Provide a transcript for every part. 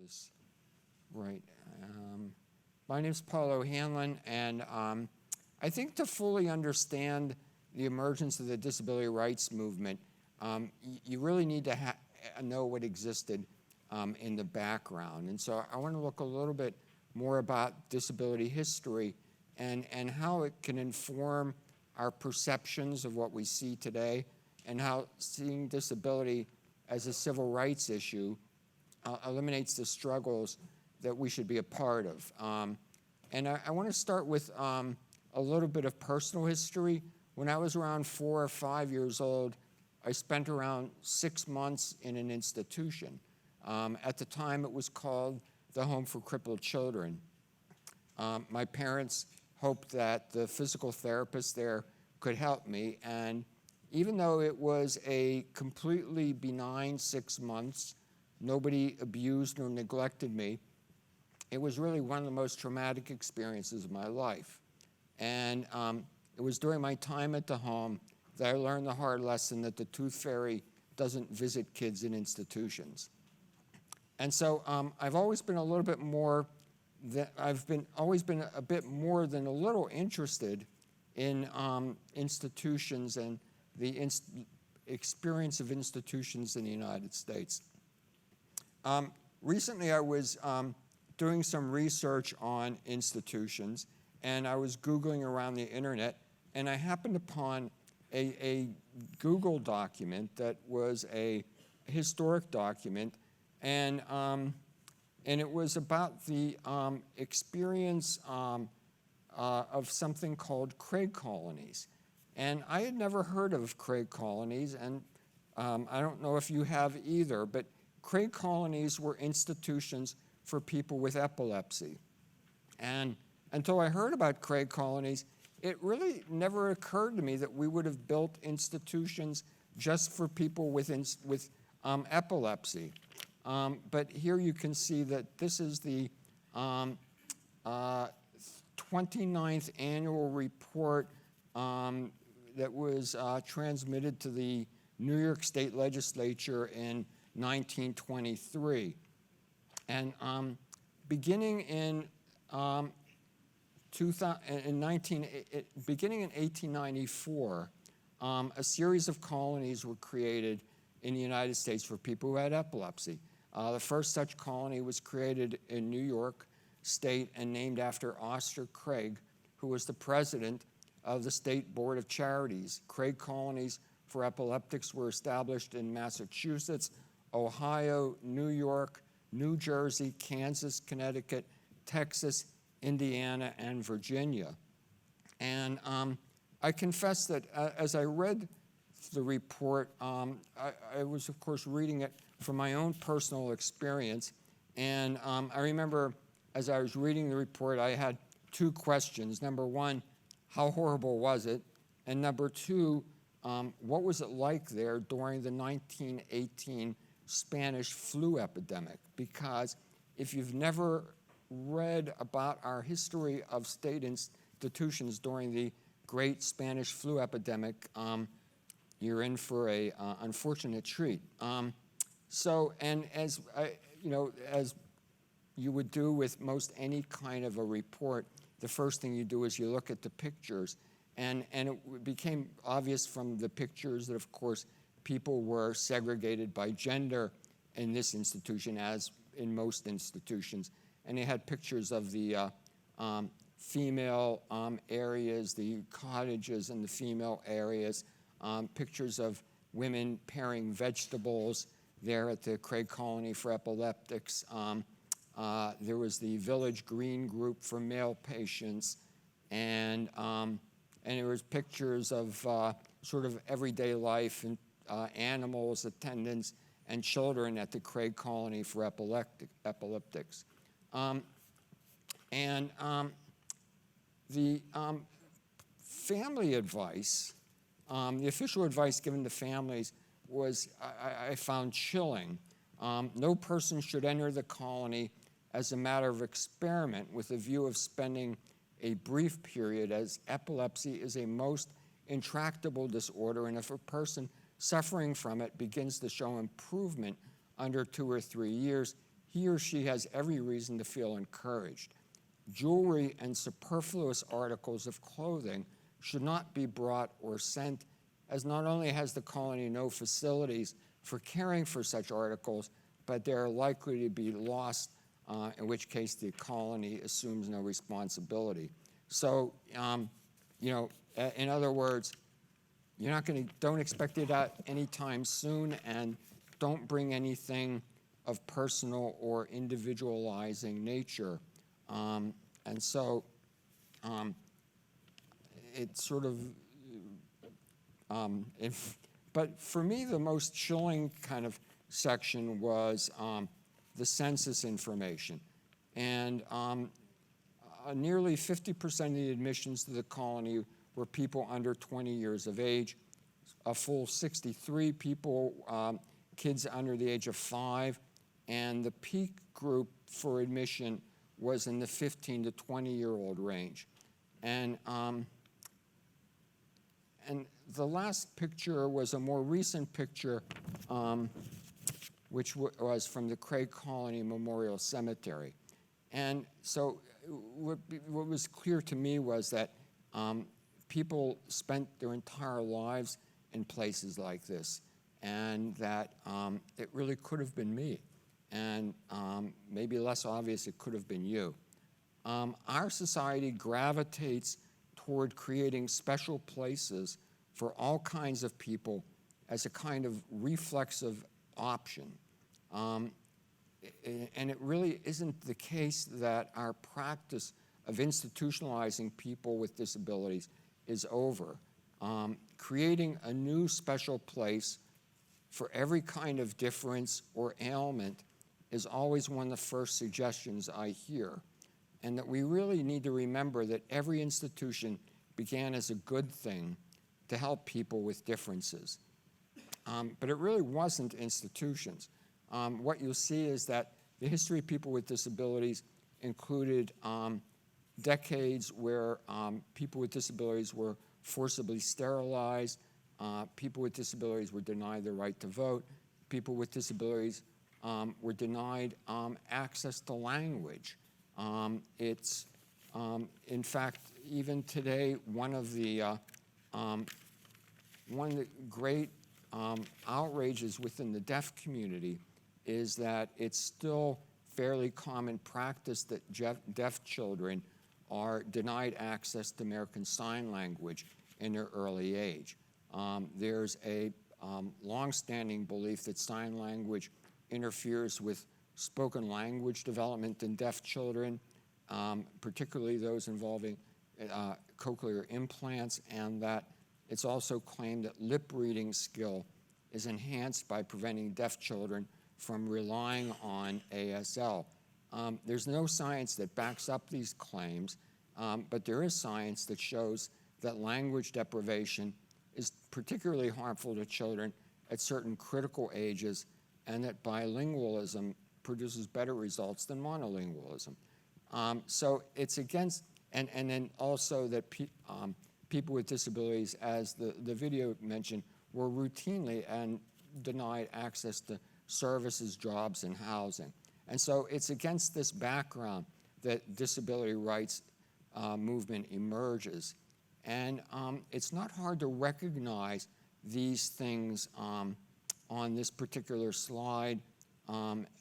this right. My name is Paul O'Hanlon, and I think to fully understand the emergence of the disability rights movement, you really need to know what existed in the background. And so I want to look a little bit more about disability history and how it can inform our perceptions of what we see today, and how seeing disability as a civil rights issue eliminates the struggles that we should be a part of. And I want to start with a little bit of personal history. When I was around 4 or 5 years old, I spent around 6 months in an institution. At the time, it was called the Home for Crippled Children. My parents hoped that the physical therapist there could help me, and even though it was a completely benign 6 months, nobody abused or neglected me, it was really one of the most traumatic experiences of my life. And it was during my time at the home that I learned the hard lesson that the tooth fairy doesn't visit kids in institutions. And so I've always been a little bit more always been a bit more than a little interested in institutions and the experience of institutions in the United States. Recently, I was doing some research on institutions, and I was Googling around the internet, and I happened upon a Google document that was a historic document, and it was about the experience of something called Craig colonies. And I had never heard of Craig colonies, and I don't know if you have either, but Craig colonies were institutions for people with epilepsy. And until I heard about Craig colonies, it really never occurred to me that we would have built institutions just for people with epilepsy. But here you can see that this is the 29th annual report that was transmitted to the New York State Legislature in 1923. And beginning in 1894, a series of colonies were created in the United States for people who had epilepsy. The first such colony was created in New York State and named after Oscar Craig, who was the president of the State Board of Charities. Craig colonies for epileptics were established in Massachusetts, Ohio, New York, New Jersey, Kansas, Connecticut, Texas, Indiana, and Virginia. And I confess that as I read the report, I was, of course, reading it from my own personal experience. And I remember as I was reading the report, I had 2 questions. Number 1, how horrible was it? And number 2, what was it like there during the 1918 Spanish flu epidemic? Because if you've never read about our history of state institutions during the great Spanish flu epidemic, you're in for a unfortunate treat. So, and as as you would do with most any kind of a report, the first thing you do is you look at the pictures, and it became obvious from the pictures that, of course, people were segregated by gender in this institution, as in most institutions. And they had pictures of the female areas, the cottages in the female areas, pictures of women paring vegetables there at the Craig Colony for Epileptics. There was the Village Green Group for male patients, and there was pictures of sort of everyday life and animals, attendants, and children at the Craig Colony for Epileptics. The family advice, the official advice given to families was, I found chilling. No person should enter the colony as a matter of experiment with a view of spending a brief period, as epilepsy is a most intractable disorder, and if a person suffering from it begins to show improvement under 2 or 3 years, he or she has every reason to feel encouraged. Jewelry and superfluous articles of clothing should not be brought or sent, as not only has the colony no facilities for caring for such articles, but they are likely to be lost, in which case the colony assumes no responsibility. So, in other words, don't expect it out anytime soon, and don't bring anything of personal or individualizing nature. And so it's sort of, but for me, the most chilling kind of section was the census information. And nearly 50% of the admissions to the colony were people under 20 years of age. A full 63 people, kids under the age of 5, and the peak group for admission was in the 15 to 20-year-old range. And the last picture was a more recent picture, which was from the Craig Colony Memorial Cemetery. And so what was clear to me was that people spent their entire lives in places like this, and that it really could have been me. And maybe less obvious, it could have been you. Our society gravitates toward creating special places for all kinds of people as a kind of reflexive option. And it really isn't the case that our practice of institutionalizing people with disabilities is over. Creating a new special place for every kind of difference or ailment is always one of the first suggestions I hear, and that we really need to remember that every institution began as a good thing to help people with differences. But it really wasn't institutions. What you'll see is that the history of people with disabilities included decades where people with disabilities were forcibly sterilized, people with disabilities were denied the right to vote, people with disabilities were denied access to language. In fact, even today, one of the great outrages within the deaf community is that it's still fairly common practice that deaf children are denied access to American Sign Language in their early age. There's a long-standing belief that sign language interferes with spoken language development in deaf children, particularly those involving cochlear implants, and that it's also claimed that lip reading skill is enhanced by preventing deaf children from relying on ASL. There's no science that backs up these claims, but there is science that shows that language deprivation is particularly harmful to children at certain critical ages, and that bilingualism produces better results than monolingualism. So it's against, and then also that people with disabilities, as the video mentioned, were routinely and denied access to services, jobs, and housing. And so it's against this background that disability rights movement emerges. And it's not hard to recognize these things on this particular slide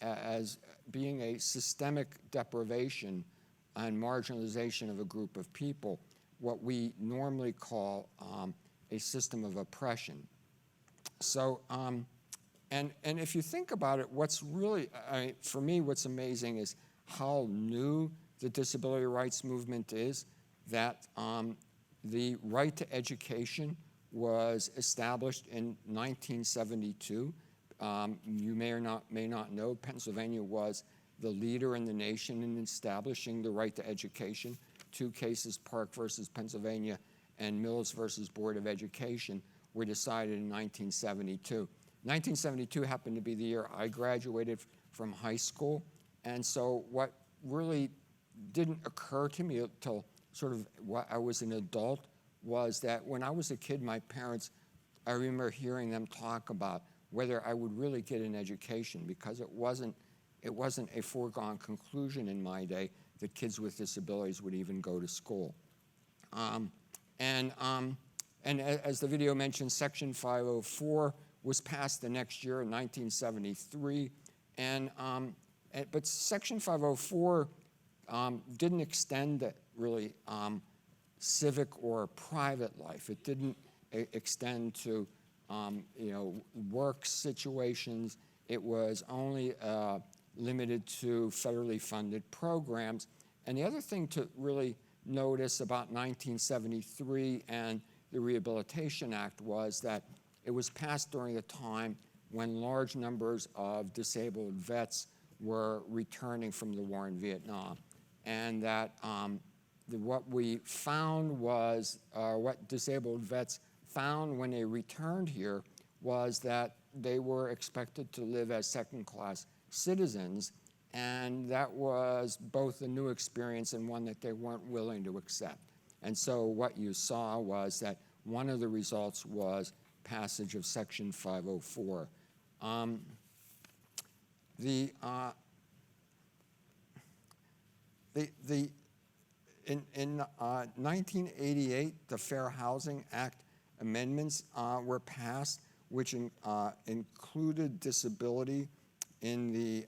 as being a systemic deprivation and marginalization of a group of people, what we normally call a system of oppression. So, and if you think about it, what's really, for me, what's amazing is how new the disability rights movement is, that the right to education was established in 1972. You may not know, Pennsylvania was the leader in the nation in establishing the right to education. 2 cases, Park versus Pennsylvania and Mills versus Board of Education, were decided in 1972. 1972 happened to be the year I graduated from high school, and so what really didn't occur to me until sort of I was an adult was that when I was a kid, my parents, I remember hearing them talk about whether I would really get an education, because it wasn't it wasn't a foregone conclusion in my day that kids with disabilities would even go to school. And as the video mentioned, Section 504 was passed the next year in 1973, but Section 504 didn't extend really civic or private life. It didn't extend to work situations. It was only limited to federally funded programs. And the other thing to really notice about 1973 and the Rehabilitation Act was that it was passed during a time when large numbers of disabled vets were returning from the war in Vietnam. And that what we found was, what disabled vets found when they returned here was that they were expected to live as second-class citizens, and that was both a new experience and one that they weren't willing to accept. And so what you saw was that one of the results was passage of Section 504. In 1988, the Fair Housing Act amendments were passed, which included disability in the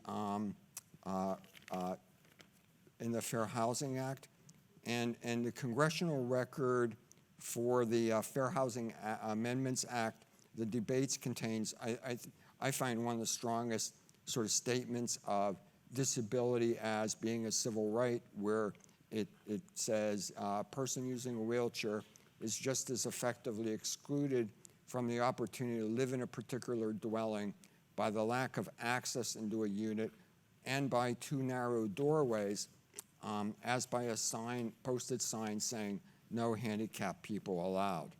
Fair Housing Act, and the congressional record for the Fair Housing Amendments Act, the debates contains, I find, one of the strongest sort of statements of disability as being a civil right, where it says a person using a wheelchair is just as effectively excluded from the opportunity to live in a particular dwelling by the lack of access into a unit and by too narrow doorways, as by a posted sign saying no handicapped people allowed.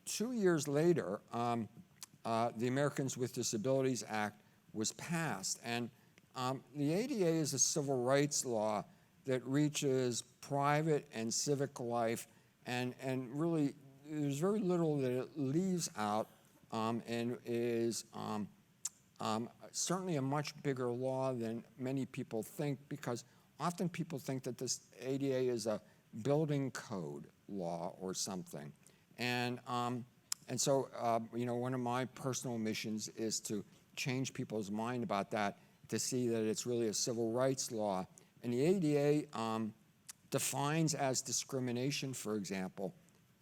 2 years later, the Americans with Disabilities Act was passed, and the ADA is a civil rights law that reaches private and civic life, and really there's very little that it leaves out, and is certainly a much bigger law than many people think, because often people think that this ADA is a building code law or something. And so one of my personal missions is to change people's mind about that, to see that it's really a civil rights law. And the ADA defines as discrimination, for example,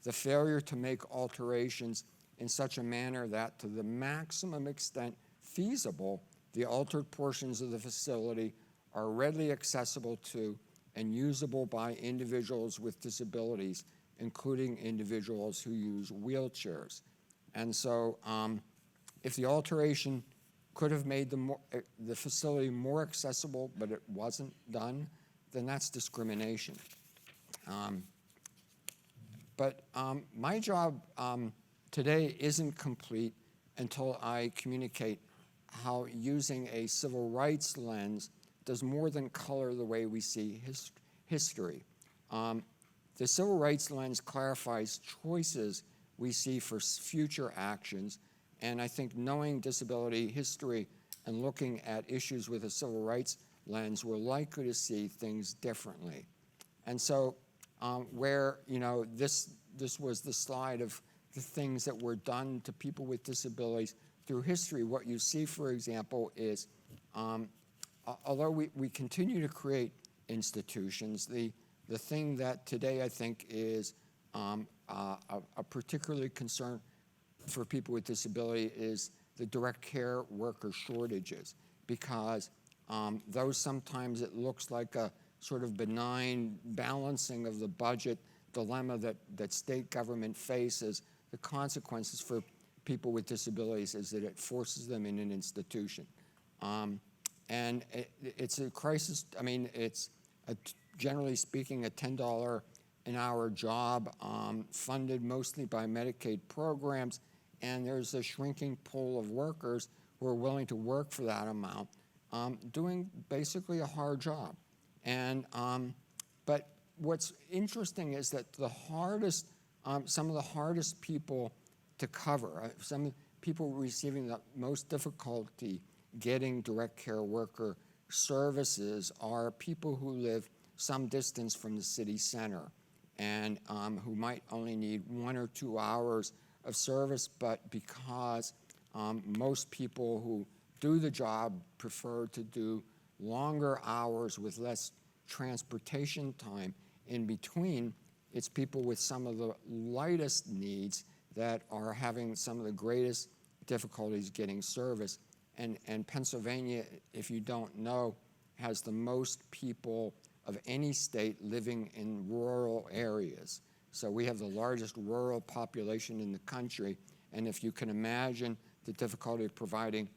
the failure to make alterations in such a manner that to the maximum extent feasible, the altered portions of the facility are readily accessible to and usable by individuals with disabilities, including individuals who use wheelchairs. And so if the alteration could have made the facility more accessible, but it wasn't done, then that's discrimination. But my job today isn't complete until I communicate how using a civil rights lens does more than color the way we see history. The civil rights lens clarifies choices we see for future actions, and I think knowing disability history and looking at issues with a civil rights lens, we're likely to see things differently. And so where, this was the slide of the things that were done to people with disabilities through history, what you see, for example, is although we continue to create institutions, the thing that today I think is a particularly concern for people with disability is the direct care worker shortages, because though sometimes it looks like a sort of benign balancing of the budget dilemma that state government faces, the consequences for people with disabilities is that it forces them in an institution. And it's a crisis. I mean, it's generally speaking a $10 an hour job, funded mostly by Medicaid programs, and there's a shrinking pool of workers who are willing to work for that amount, doing basically a hard job. And but what's interesting is that the hardest, some of the hardest people to cover, people receiving the most difficulty getting direct care worker services are people who live some distance from the city center and who might only need 1 or 2 hours of service, but because most people who do the job prefer to do longer hours with less transportation time in between, it's people with some of the lightest needs that are having some of the greatest difficulties getting service. And Pennsylvania, if you don't know, has the most people of any state living in rural areas. So we have the largest rural population in the country, and if you can imagine the difficulty of providing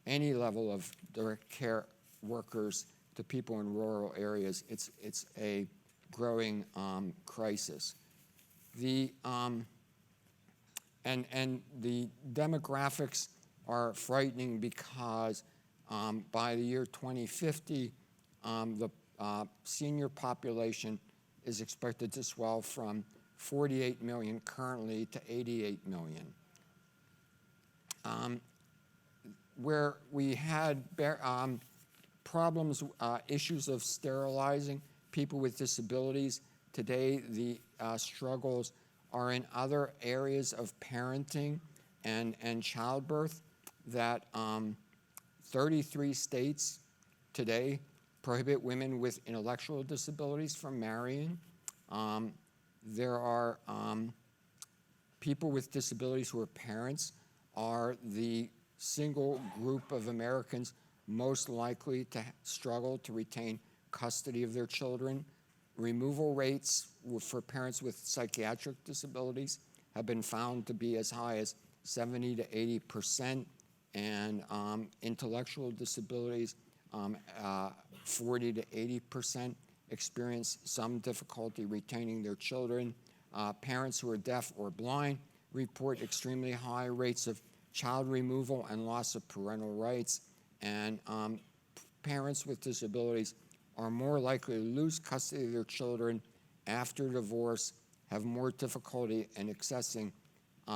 any level of direct care workers to people in rural areas, it's a growing crisis. And the demographics are frightening because by the year 2050, the senior population is expected to swell from 48 million currently to 88 million. Where we had problems, issues of sterilizing people with disabilities, today the struggles are in other areas of parenting and childbirth, that 33 states today prohibit women with intellectual disabilities from marrying. There are people with disabilities who are parents are the single group of Americans most likely to struggle to retain custody of their children. Removal rates for parents with psychiatric disabilities have been found to be as high as 70 to 80%, and intellectual disabilities, 40 to 80% experience some difficulty retaining their children. Parents who are deaf or blind report extremely high rates of child removal and loss of parental rights, and parents with disabilities are more likely to lose custody of their children after divorce, have more difficulty in accessing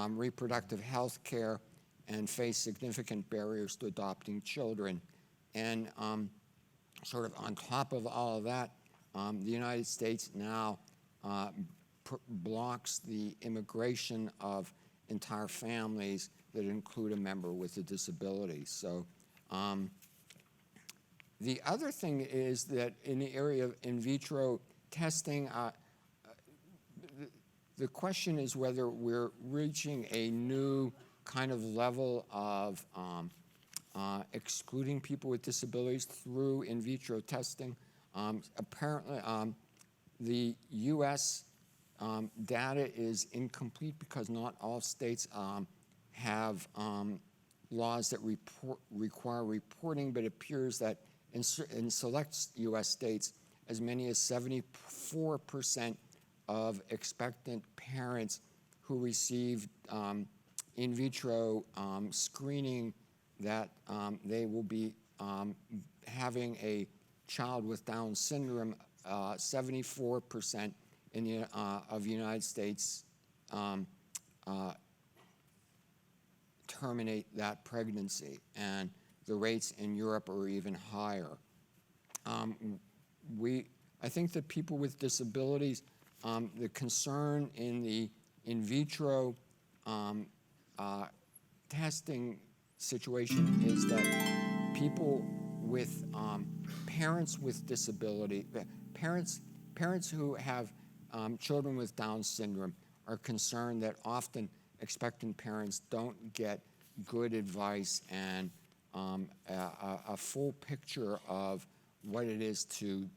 reproductive health care, and face significant barriers to adopting children. And sort of on top of all of that, the United States now blocks the immigration of entire families that include a member with a disability. So the other thing is that in the area of in vitro testing, the question is whether we're reaching a new kind of level of excluding people with disabilities through in vitro testing. Apparently, the U.S. Data is incomplete because not all states have laws that require reporting, but it appears that in select U.S. states, as many as 74% of expectant parents who received in vitro screening that they will be having a child with Down syndrome, 74% in the, of United States terminate that pregnancy, and the rates in Europe are even higher. I think that people with disabilities, the concern in the in vitro testing situation is that people with parents with disability, parents who have children with Down syndrome are concerned that often expectant parents don't get good advice and a full picture of what it is to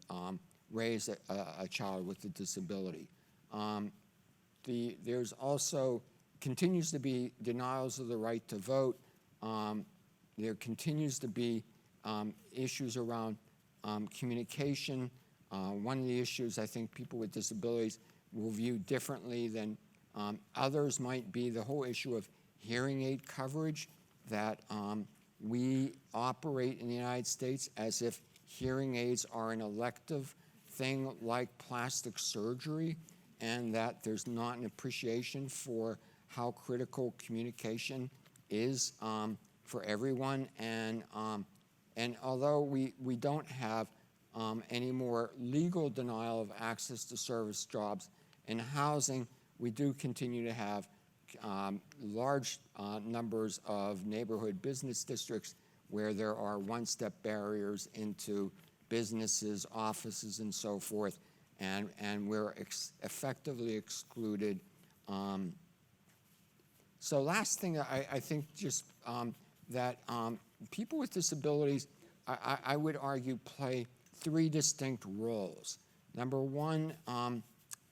raise a child with a disability. There's also continues to be denials of the right to vote. There continues to be issues around communication. One of the issues I think people with disabilities will view differently than others might be the whole issue of hearing aid coverage, that we operate in the United States as if hearing aids are an elective thing like plastic surgery, and that there's not an appreciation for how critical communication is for everyone, and although we don't have any more legal denial of access to service jobs and housing, we do continue to have large numbers of neighborhood business districts where there are one-step barriers into businesses, offices, and so forth, and we're effectively excluded. So last thing, I think just that people with disabilities, I would argue, play three distinct roles. Number one,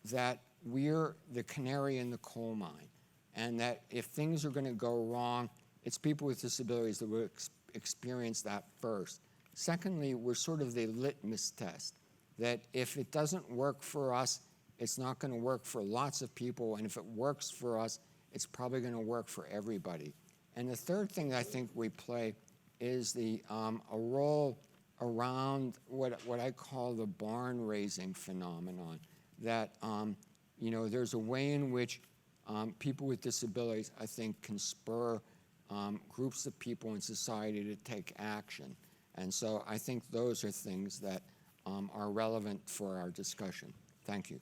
that we're the canary in the coal mine, and that if things are going to go wrong, it's people with disabilities that will experience that first. Secondly, we're sort of the litmus test, that if it doesn't work for us, it's not going to work for lots of people, and if it works for us, it's probably going to work for everybody. And the third thing that I think we play is a role around what I call the barn raising phenomenon, that there's a way in which people with disabilities, I think, can spur groups of people in society to take action. And so I think those are things that are relevant for our discussion. Thank you.